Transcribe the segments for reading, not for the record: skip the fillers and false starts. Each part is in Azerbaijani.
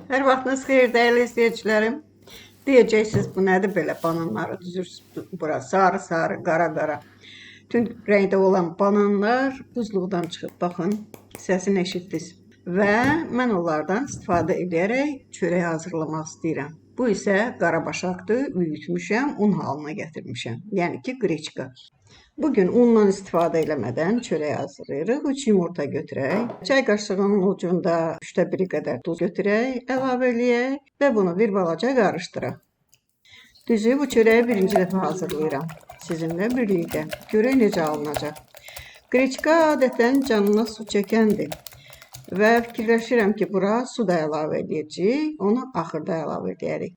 Hər vaxtınız xeyir, dəyərli izləyicilərim. Deyəcəksiniz, bu nədir belə bananları düzürsünüz bura, sarı-sarı, qara-qara. Tünd rəngdə olan bananlar buzluqdan çıxıb, baxın, səsini eşitdiniz. Və mən onlardan istifadə edərək çörək hazırlamaq istəyirəm. Bu isə qarabaşaqdır, üyütmüşəm, un halına gətirmişəm. Yəni ki, qreçka. Bugün undan istifadə eləmədən çörək hazırlayırıq. 3 yumurta götürək. Çay qaşığının ucunda 3də 1 qədər duz götürək, əlavə eləyək və bunu bir balaca qarışdıraq. Düzü bu çörəyi birinci dəfə hazırlayıram. Sizinlə birlikdə. Görək necə alınacaq. Qreçka adətən canına su çəkəndir. Və fikirləşirəm ki, bura su da əlavə edəcəyik. Onu axırda əlavə edərik.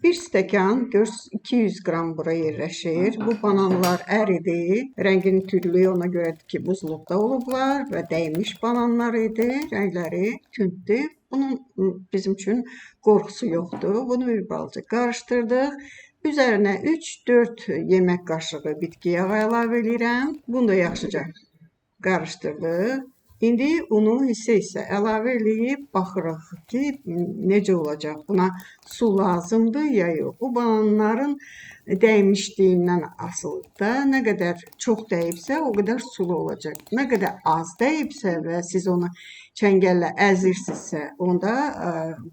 1 stəkan 200 qram bura yerləşir. Bu bananlar əridi. Rənginin tüllüyü ona görədir ki, buzluqda olublar və dəymiş bananlar idi. Rəngləri tündür. Bunun bizim üçün qorxusu yoxdur. Bunu bir balaca qarışdırdıq. Üzərinə 3-4 yemək qaşığı bitki yağı əlavə edirəm. Bunu da yaxşıca qarışdırdıq. İndi unu hissə-hissə əlavə eləyib baxırıq ki, necə olacaq. Buna su lazımdır ya yox. Bu bananların dəymişliyindən asılıdır da. Nə qədər çox dəyibsə, o qədər sulu olacaq. Nə qədər az dəyibsə və siz onu çəngəllə əzirsinizsə, onda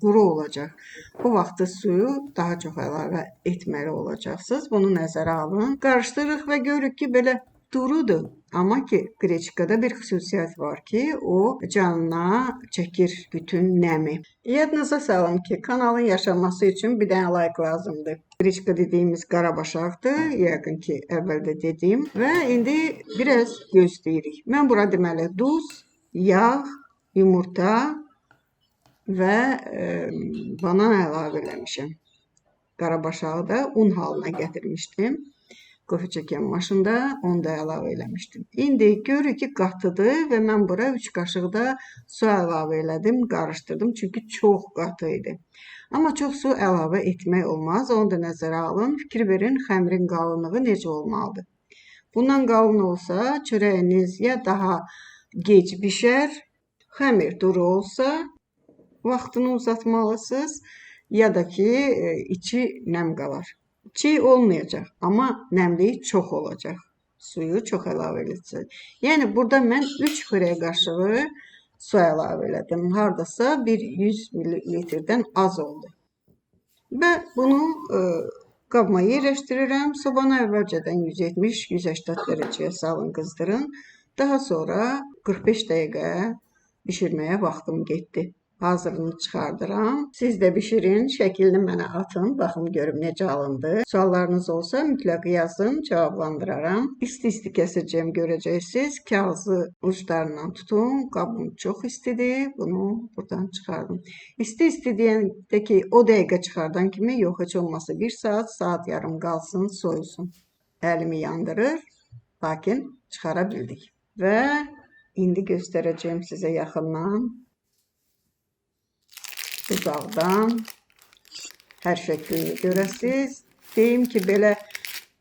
quru olacaq. Bu vaxtda suyu daha çox əlavə etməli olacaqsınız. Bunu nəzərə alın. Qarışdırırıq və görürük ki, belə durudur. Amma ki, qreçkada bir xüsusiyyət var ki, o canına çəkir bütün nəmi. Yadınıza salın ki, kanalın yaşaması üçün bir dənə like lazımdır. Qreçka dediyimiz qarabaşaqdır, yəqin ki, əvvəldə dediyim. Və indi biraz gözləyirik. Mən bura deməli duz, yağ, yumurta və banan əlavə eləmişəm. Qarabaşağı da un halına gətirmişdim. Qofu çəkən maşında onu da əlavə eləmişdim. İndi görürük ki, qatıdır və mən bura 3 qaşıq da su əlavə elədim, qarışdırdım. Çünki çox qatı idi. Amma çox su əlavə etmək olmaz. Onu da nəzərə alın. Fikir verin, xəmirin qalınlığı necə olmalıdır. Bundan qalın olsa, çörəyiniz ya daha gec bişər, xəmir duru olsa, vaxtını uzatmalısınız, ya da ki, içi nəm qalar. Çiğ olmayacaq, amma nəmliyi çox olacaq. Suyu çox əlavə edəcək. Yəni, burada mən 3 xörək qaşığı su əlavə elədim. Haradasa bir 100 ml-dən az oldu. Və bunu qabıma yerləşdirirəm. Sobanı əvvəlcədən 170-180 dərəcəyə salın, qızdırın. Daha sonra 45 dəqiqə bişirməyə vaxtım getdi. Hazırını çıxardıram. Siz də bişirin, şəklini mənə atın, baxın görüm necə alındı. Suallarınız olsa mütləq yazın, cavablandıraram. İsti-isti kəsəcəyim, görəcəksiniz. Kağızı uclarından tutun, qabım çox istidir, bunu buradan çıxardım. İsti-isti deyəndə ki, o dəqiqə çıxardan kimi, yox heç olmasa 1 saat, saat yarım qalsın, soyusun. Əlimi yandırır, lakin çıxara bildik. Və indi göstərəcəyim sizə yaxından. Uzaqdan hər şəklini görəsiniz. Deyim ki, belə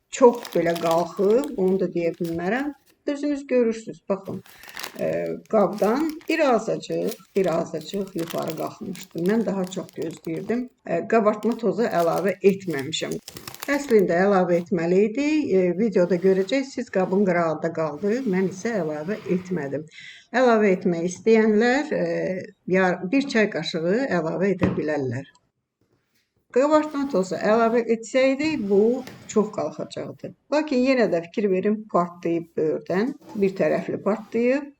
çox belə qalxıb, onu da deyə bilmərəm. Özünüz görürsünüz, baxın. Qabdan bir azacıq yuxarı qalxmışdı. Mən daha çox gözləyirdim. Qabartma tozu əlavə etməmişəm. Əslində əlavə etməli idi. Videoda görəcəksiniz, qabın qırağında qaldı. Mən isə əlavə etmədim. Əlavə etmək istəyənlər 1 çay qaşığı əlavə edə bilərlər. Qabartma tozu əlavə etsəydik, bu çox qalxacaqdı. Lakin yenə də fikir verin, partlayıb böyürdən. Bir tərəfli partlayıb,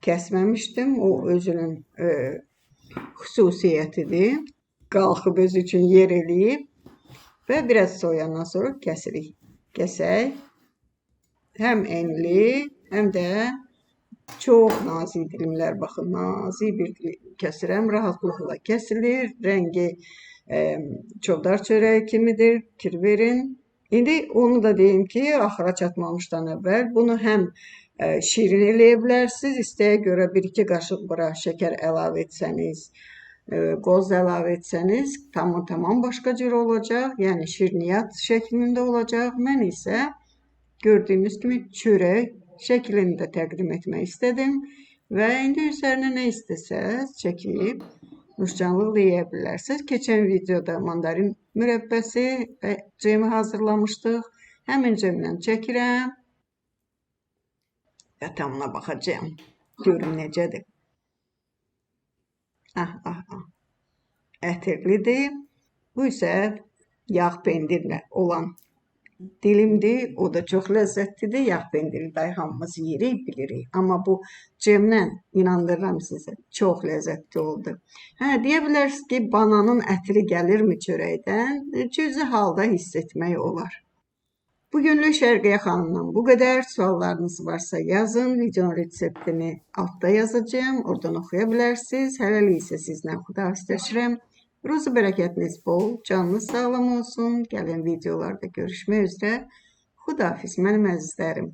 kəsməmişdim. O özünün xüsusiyyətidir. Qalxıb özü üçün yer eləyib və biraz soyandan sonra kəsirik. Kəsək. Həm enli, həm də çox nazik dilimlər, baxın, nazik bir kəsirəm, rahatlıqla kəsilir, rəngi çovdar çörəyi kimidir, fikir verin. İndi onu da deyim ki, axıra çatmamışdan əvvəl bunu həm şirin eləyə bilərsiniz, istəyə görə 1-2 qaşıq bura şəkər əlavə etsəniz, qoz əlavə etsəniz, tamam başqa cür olacaq, yəni şirniyyat şəklində olacaq. Mən isə gördüyünüz kimi çörək şəklini də təqdim etmək istədim və indi üzərinə nə istəsəz çəkib Nuşcanlıq da yeyə bilərsiniz. Keçən videoda mandarin mürəbbəsi və cemi hazırlamışdıq. Həmin cemdən çəkirəm və tamına baxacağım. Görüm necədir. Ətirlidir. Bu isə yağ pendirlə olan dilimdir. O da çox ləzzətlidir. Yağ pendiri də hamımız yeyirik, bilirik. Amma bu cemlə inandırıram sizə, çox ləzzətli oldu. Deyə bilərsiniz ki, bananın ətri gəlirmi çörəkdən? Cüzi halda hiss etmək olar. Bugünlük Şərqiyə xanımdan bu qədər. Suallarınız varsa yazın. Videonun reseptini altda yazacağım. Oradan oxuya bilərsiniz. Hələlik isə sizlə xudahafizləşirəm. Ruzu bərəkətiniz bol, canınız sağlam olsun. Gələn videolarda görüşmək üzrə. Xudahafiz, mənim əzizlərim.